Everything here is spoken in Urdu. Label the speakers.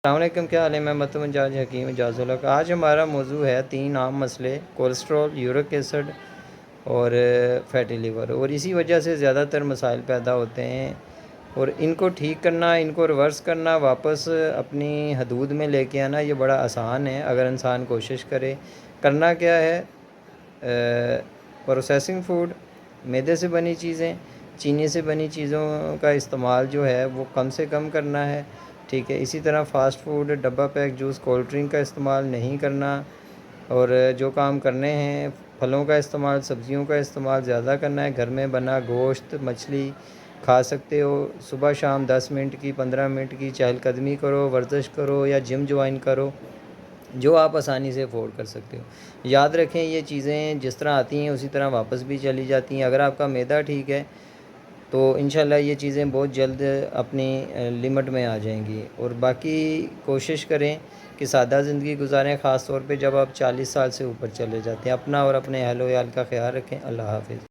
Speaker 1: السلام علیکم، کیا حال ہے؟ میں متو مجاج حکیم اجاز الحق۔ آج ہمارا موضوع ہے 3 عام مسئلے: کولیسٹرول، یورک ایسڈ اور فیٹی لیور، اور اسی وجہ سے زیادہ تر مسائل پیدا ہوتے ہیں، اور ان کو ٹھیک کرنا، ان کو ریورس کرنا، واپس اپنی حدود میں لے کے آنا، یہ بڑا آسان ہے اگر انسان کوشش کرے۔ کرنا کیا ہے؟ پروسیسنگ فوڈ، میدے سے بنی چیزیں، چینی سے بنی چیزوں کا استعمال جو ہے وہ کم سے کم کرنا ہے، ٹھیک ہے۔ اسی طرح فاسٹ فوڈ، ڈبہ پیک جوس، کولڈ ڈرنک کا استعمال نہیں کرنا، اور جو کام کرنے ہیں پھلوں کا استعمال، سبزیوں کا استعمال زیادہ کرنا ہے۔ گھر میں بنا گوشت، مچھلی کھا سکتے ہو۔ صبح شام 10 منٹ کی، 15 منٹ کی چہل قدمی کرو، ورزش کرو یا جم جوائن کرو، جو آپ آسانی سے افورڈ کر سکتے ہو۔ یاد رکھیں یہ چیزیں جس طرح آتی ہیں اسی طرح واپس بھی چلی جاتی ہیں۔ اگر آپ کا معدہ ٹھیک ہے تو انشاءاللہ یہ چیزیں بہت جلد اپنی لمٹ میں آ جائیں گی، اور باقی کوشش کریں کہ سادہ زندگی گزاریں، خاص طور پہ جب آپ 40 سال سے اوپر چلے جاتے ہیں۔ اپنا اور اپنے اہل و عیال کا خیال رکھیں۔ اللہ حافظ۔